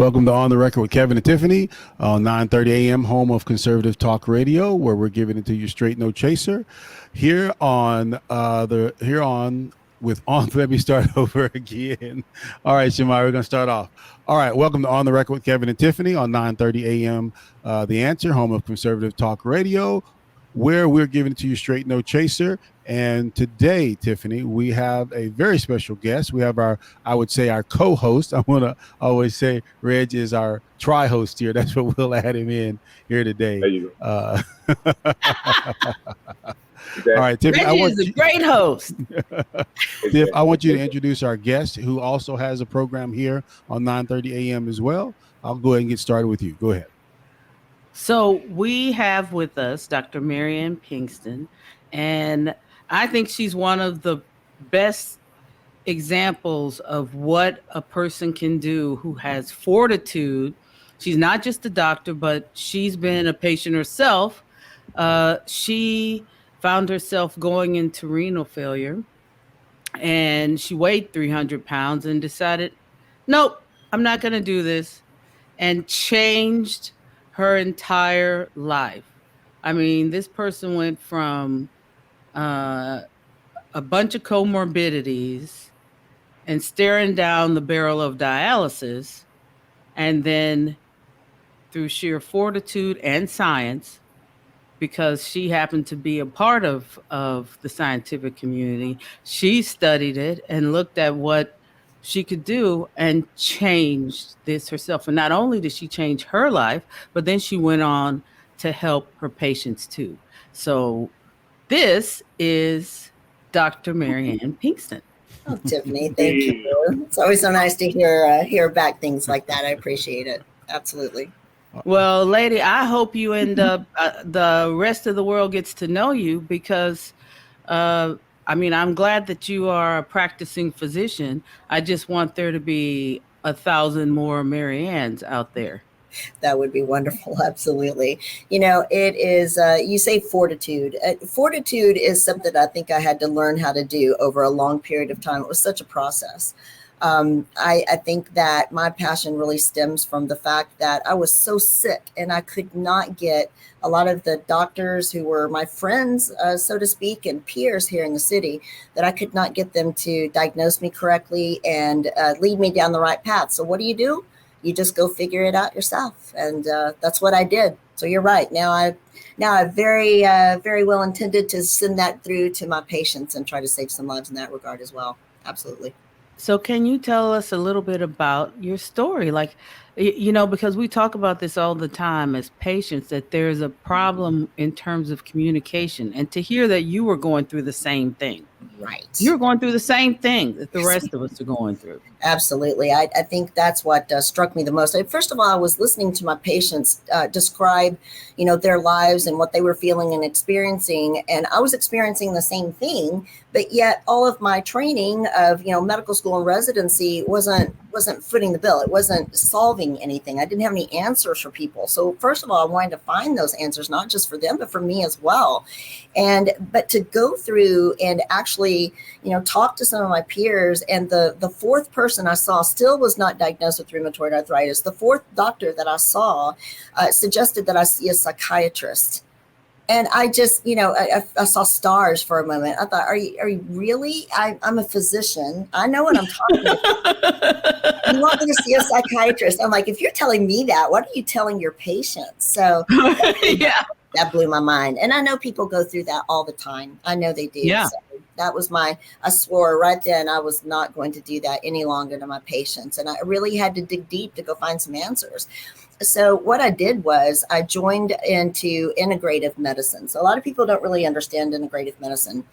Welcome to On the Record with Kevin and Tiffany on 9:30 a.m., home of conservative talk radio, where we're giving it to you straight, no chaser. Here on let me start over again. All right, Shamari, we're gonna start off. All right, welcome to On the Record with Kevin and Tiffany on 9:30 a.m. The Answer, home of conservative talk radio, where we're giving it to you straight, no chaser. And today, Tiffany, we have a very special guest. We have our co-host. I want to always say Reg is our tri-host here. That's what we'll add him in here today. There you go. All right, Tiffany. Reggie is a great host. Tiff, I want you to introduce our guest, who also has a program here on 9:30 a.m. as well. I'll go ahead and get started with you. Go ahead. So we have with us Dr. Marion Pinkston, and I think she's one of the best examples of what a person can do who has fortitude. She's not just a doctor, but she's been a patient herself. She found herself going into renal failure, and she weighed 300 pounds and decided, nope, I'm not going to do this, and changed her entire life. I mean, this person went from a bunch of comorbidities and staring down the barrel of dialysis, and then through sheer fortitude and science, because she happened to be a part of the scientific community, she studied it and looked at what she could do and changed this herself. And not only did she change her life, but then she went on to help her patients too. So this is Dr. Marion Pinkston. Oh, Tiffany, thank you. It's always so nice to hear back things like that. I appreciate it. Absolutely. Well, lady, I hope you end up, the rest of the world gets to know you, because, I'm glad that you are a practicing physician. I just want there to be 1,000 more Mariannes out there. That would be wonderful. Absolutely. It is, you say fortitude. Fortitude is something I think I had to learn how to do over a long period of time. It was such a process. I think that my passion really stems from the fact that I was so sick and I could not get a lot of the doctors who were my friends, so to speak, and peers here in the city, that I could not get them to diagnose me correctly and lead me down the right path. So what do? You just go figure it out yourself. And that's what I did. So you're right. Now I very, very well intended to send that through to my patients and try to save some lives in that regard as well. Absolutely. So can you tell us a little bit about your story? Like, because we talk about this all the time as patients, that there's a problem in terms of communication, and to hear that you were going through the same thing. Right. You're going through the same thing that the rest of us are going through. Absolutely. I think that's what struck me the most. First of all, I was listening to my patients describe, their lives and what they were feeling and experiencing. And I was experiencing the same thing, but yet all of my training of, medical school and residency wasn't footing the bill. It wasn't solving anything. I didn't have any answers for people. So first of all, I wanted to find those answers, not just for them, but for me as well. But to go through and actually, talk to some of my peers, and the fourth person I saw still was not diagnosed with rheumatoid arthritis. The fourth doctor that I saw suggested that I see a psychiatrist. And I just, I saw stars for a moment. I thought, are you really? I'm a physician. I know what I'm talking about. You want me to see a psychiatrist? I'm like, if you're telling me that, what are you telling your patients? So Yeah. That blew my mind. And I know people go through that all the time. I know they do. Yeah. So that was I swore right then I was not going to do that any longer to my patients. And I really had to dig deep to go find some answers. So what I did was I joined into integrative medicine. So a lot of people don't really understand integrative medicine.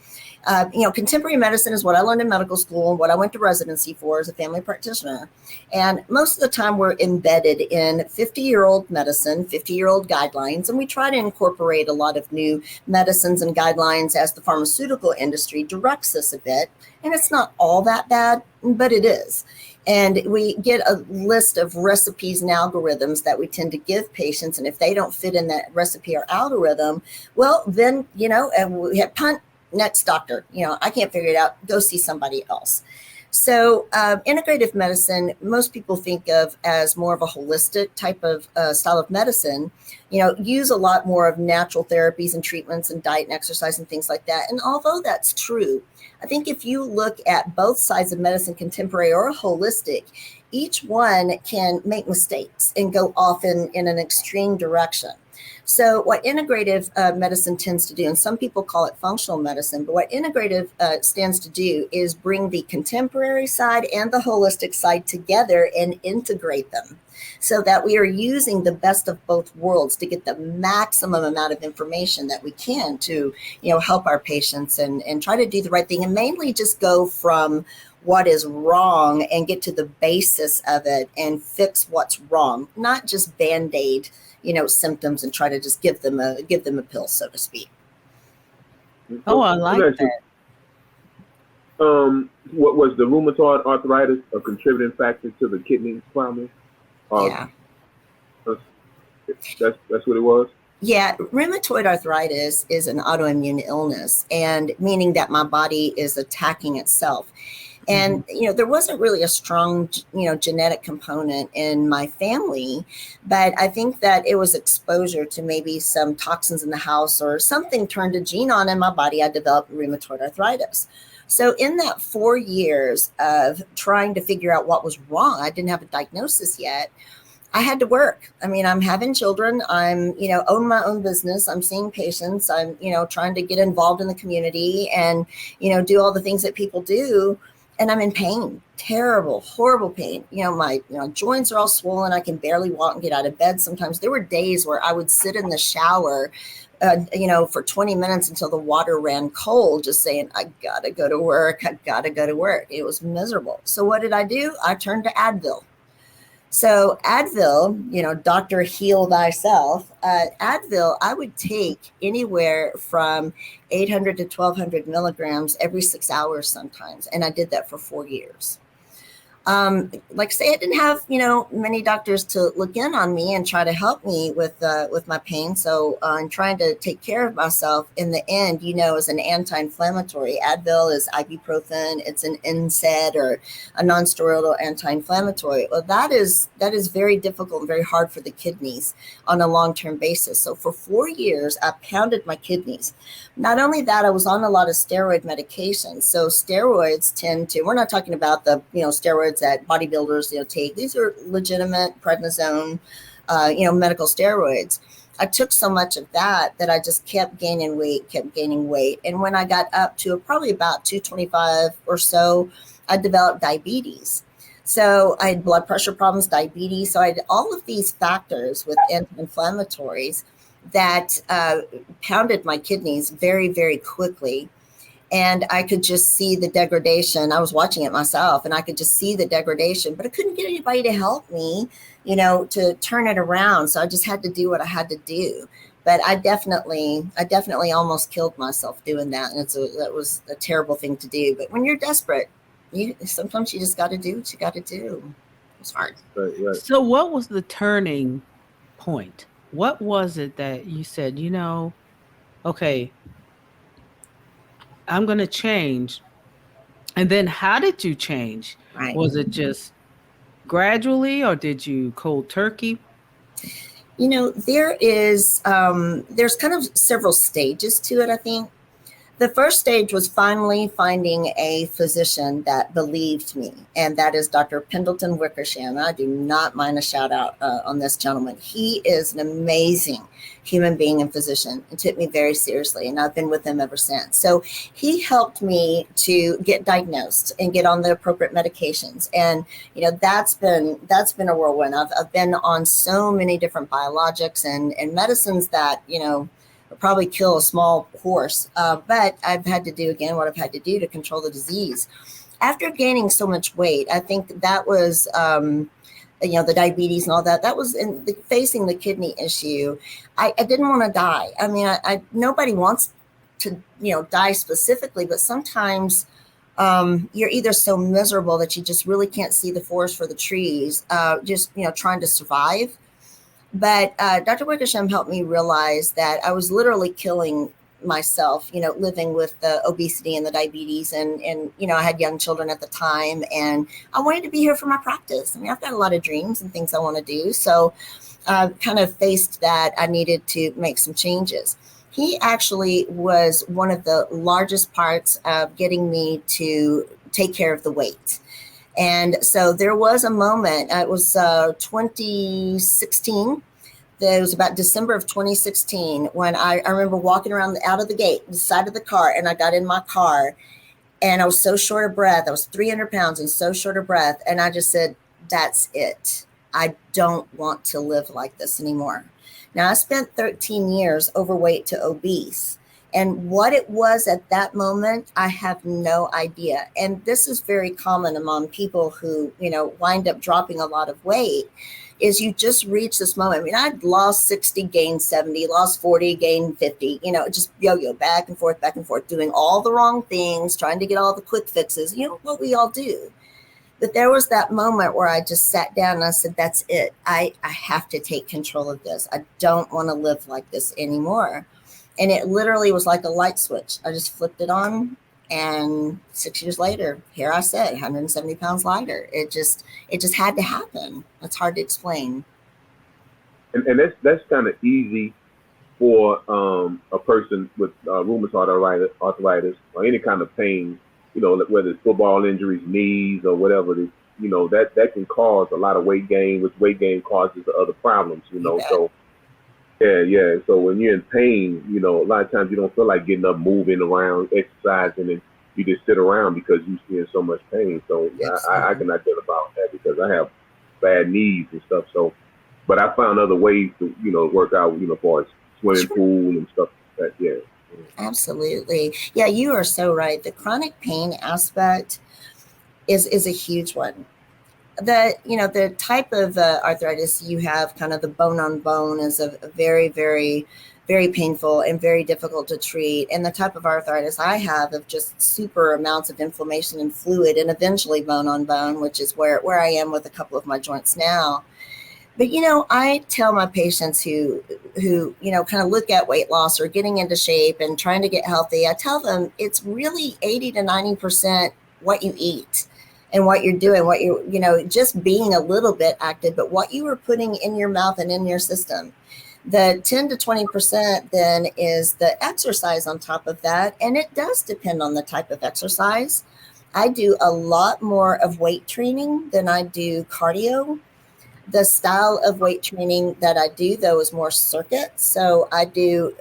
Contemporary medicine is what I learned in medical school and what I went to residency for as a family practitioner. And most of the time we're embedded in 50-year-old medicine, 50-year-old guidelines, and we try to incorporate a lot of new medicines and guidelines as the pharmaceutical industry directs us a bit. And it's not all that bad, but it is. And we get a list of recipes and algorithms that we tend to give patients. And if they don't fit in that recipe or algorithm, well, then, we have punt, next doctor. I can't figure it out. Go see somebody else. So integrative medicine, most people think of as more of a holistic type of style of medicine, use a lot more of natural therapies and treatments and diet and exercise and things like that. And although that's true, I think if you look at both sides of medicine, contemporary or holistic, each one can make mistakes and go off in an extreme direction. So what integrative medicine tends to do, and some people call it functional medicine, but what integrative stands to do is bring the contemporary side and the holistic side together and integrate them so that we are using the best of both worlds to get the maximum amount of information that we can to, help our patients and try to do the right thing, and mainly just go from what is wrong and get to the basis of it and fix what's wrong, not just Band-Aid symptoms and try to just give them a pill, so to speak. Oh, I like that. What was the rheumatoid arthritis a contributing factor to the kidney problem? Yeah, that's what it was. Yeah, rheumatoid arthritis is an autoimmune illness, and meaning that my body is attacking itself. And, there wasn't really a strong, genetic component in my family, but I think that it was exposure to maybe some toxins in the house or something turned a gene on in my body. I developed rheumatoid arthritis. So in that 4 years of trying to figure out what was wrong, I didn't have a diagnosis yet. I had to work. I mean, I'm having children. I'm, own my own business. I'm seeing patients. I'm, trying to get involved in the community and, do all the things that people do. And I'm in pain, terrible, horrible pain. My joints are all swollen. I can barely walk and get out of bed sometimes. There were days where I would sit in the shower, for 20 minutes until the water ran cold, just saying, I gotta go to work. I gotta go to work. It was miserable. So what did I do? I turned to Advil. So Advil, doctor, heal thyself. Advil, I would take anywhere from 800 to 1200 milligrams every 6 hours sometimes. And I did that for 4 years. Like I say, I didn't have, many doctors to look in on me and try to help me with my pain. So I'm trying to take care of myself. In the end, as an anti-inflammatory, Advil is ibuprofen. It's an NSAID or a non-steroidal anti-inflammatory. Well, that is very difficult and very hard for the kidneys on a long-term basis. So for 4 years, I pounded my kidneys. Not only that, I was on a lot of steroid medications. So steroids we're not talking about the, steroids that bodybuilders, take. These are legitimate prednisone, medical steroids. I took so much of that I just kept gaining weight. And when I got up to probably about 225 or so, I developed diabetes. So I had blood pressure problems, diabetes. So I had all of these factors with anti-inflammatories that pounded my kidneys very, very quickly. And I could just see the degradation. I was watching it myself and I could just see the degradation, but I couldn't get anybody to help me, to turn it around. So I just had to do what I had to do. But I definitely almost killed myself doing that. And that was a terrible thing to do. But when you're desperate, sometimes you just got to do what you got to do. It's hard. Right. So what was the point? What was it that you said, okay, I'm going to change? And then how did you change? Right. Was it just gradually or did you cold turkey? There's kind of several stages to it, I think. The first stage was finally finding a physician that believed me, and that is Dr. Pendleton Wickersham. I do not mind a shout out on this gentleman. He is an amazing human being and physician and took me very seriously, and I've been with him ever since. So he helped me to get diagnosed and get on the appropriate medications, and that's been a whirlwind. I've been on so many different biologics and medicines that probably kill a small horse, but I've had to do again what I've had to do to control the disease. After gaining so much weight, I think that was, the diabetes and all that. That was facing the kidney issue. I didn't want to die. I mean, nobody wants to, die specifically, but sometimes you're either so miserable that you just really can't see the forest for the trees, trying to survive. But Dr. Wickersham helped me realize that I was literally killing myself, living with the obesity and the diabetes, and I had young children at the time, and I wanted to be here for my practice. I mean, I've got a lot of dreams and things I want to do. So I kind of faced that I needed to make some changes. He actually was one of the largest parts of getting me to take care of the weight. And so there was a moment, it was 2016. It was about December of 2016 when I remember walking around out of the gate, the side of the car, and I got in my car and I was so short of breath. I was 300 pounds and so short of breath. And I just said, that's it. I don't want to live like this anymore. Now, I spent 13 years overweight to obese. And what it was at that moment, I have no idea. And this is very common among people who, wind up dropping a lot of weight, is you just reach this moment. I mean, I'd lost 60, gained 70, lost 40, gained 50, just yo-yo back and forth, doing all the wrong things, trying to get all the quick fixes, what we all do. But there was that moment where I just sat down and I said, that's it. I have to take control of this. I don't want to live like this anymore. And it literally was like a light switch. I just flipped it on, and 6 years later, here I sit, 170 pounds lighter. It just had to happen. It's hard to explain. And that's kind of easy for a person with rheumatoid arthritis or any kind of pain, whether it's football injuries, knees, or whatever it is, that can cause a lot of weight gain, which weight gain causes other problems, so. Yeah. So when you're in pain, a lot of times you don't feel like getting up, moving around, exercising, and you just sit around because you're in so much pain. So I can identify with that because I have bad knees and stuff. So, but I found other ways to, work out, for a swimming pool and stuff like that. Yeah. Absolutely. Yeah, you are so right. The chronic pain aspect is a huge one. The type of arthritis you have, kind of the bone on bone, is a very, very, very painful and very difficult to treat. And the type of arthritis I have of just super amounts of inflammation and fluid, and eventually bone on bone, which is where I am with a couple of my joints now. But, I tell my patients who kind of look at weight loss or getting into shape and trying to get healthy, I tell them it's really 80 to 90% what you eat. And what you're doing, what just being a little bit active, but what you are putting in your mouth and in your system. The 10 to 20% then is the exercise on top of that. And it does depend on the type of exercise. I do a lot more of weight training than I do cardio. The style of weight training that I do, though, is more circuit. So I do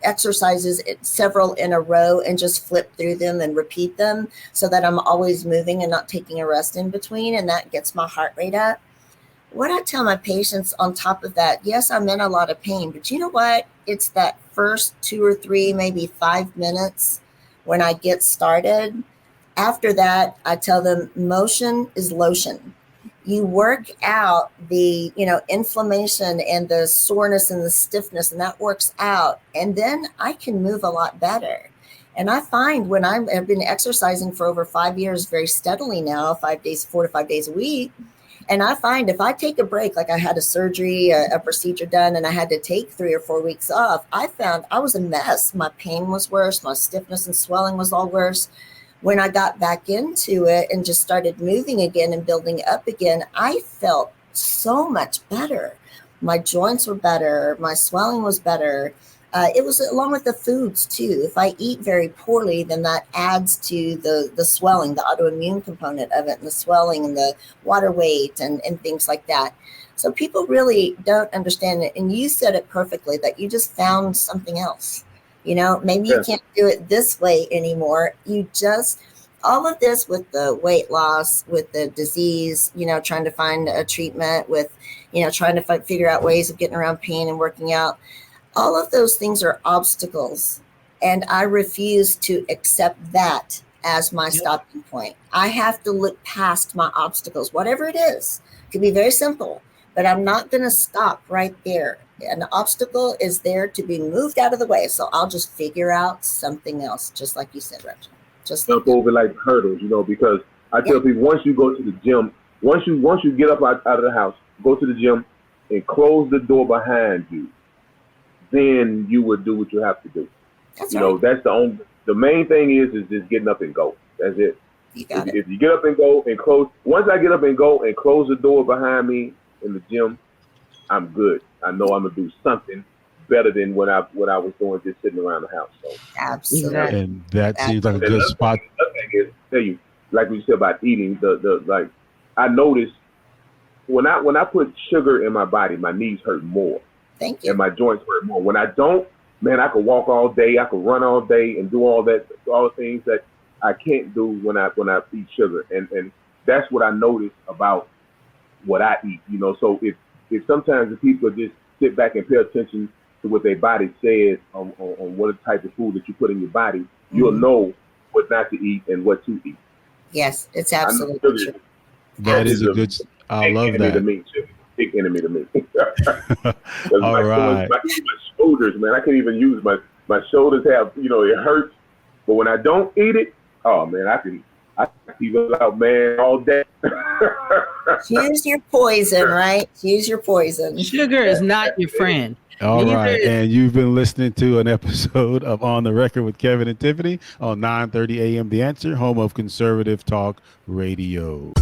exercises, several in a row, and just flip through them and repeat them so that I'm always moving and not taking a rest in between. And that gets my heart rate up. What I tell my patients on top of that, yes, I'm in a lot of pain, but you know what? It's that first 2 or 3, maybe 5 minutes when I get started. After that, I tell them motion is lotion. You work out the, inflammation and the soreness and the stiffness, and that works out. And then I can move a lot better. And I find when I've been exercising for over 5 years, very steadily now, 4 to 5 days a week. And I find if I take a break, like I had a surgery, a procedure done, and I had to take 3 or 4 weeks off, I found I was a mess. My pain was worse. My stiffness and swelling was all worse. When I got back into it and just started moving again and building up again, I felt so much better. My joints were better. My swelling was better. It was along with the foods too. If I eat very poorly, then that adds to the swelling, the autoimmune component of it, and the swelling and the water weight and things like that. So people really don't understand it. And you said it perfectly, that you just found something else. Maybe you can't do it this way anymore. All of this with the weight loss, with the disease, trying to find a treatment, with, trying to figure out ways of getting around pain and working out. All of those things are obstacles. And I refuse to accept that as my stopping point. I have to look past my obstacles, whatever it is. It can be very simple, but I'm not going to stop right there. An obstacle is there to be moved out of the way. So I'll just figure out something else, just like you said, Rachel. Just jump over like hurdles, because I tell people, once you go to the gym, once you get up out of the house, go to the gym and close the door behind you. then you would do what you have to do. That's You right. know, that's the main thing is just getting up and go. That's it. You got it. If you get up and go and close, once I get up and go and close the door behind me in the gym, I'm good. I know I'm gonna do something better than what I was doing just sitting around the house. So Absolutely. And that seems like a good spot. Another thing is, tell you, like we said about eating, like I noticed when I put sugar in my body, my knees hurt more Thank you. and my joints hurt more. When I don't, man, I could walk all day, I could run all day and do all the things that I can't do when I eat sugar. And that's what I noticed about what I eat. You know, so if sometimes the people just sit back and pay attention to what their body says on what type of food that you put in your body, you'll know what not to eat and what to eat. Yes, it's absolutely true. That is a good. I love that. Big enemy to me. All right. My shoulders, man, I can't even use my shoulders have, you know, it hurts. But when I don't eat it, oh man, I can keep it out, man, all day. Choose your poison, right? Choose your poison. Sugar is not your friend. All right. And you've been listening to an episode of On the Record with Kevin and Tiffany on 9:30 a.m. The Answer, home of conservative talk radio.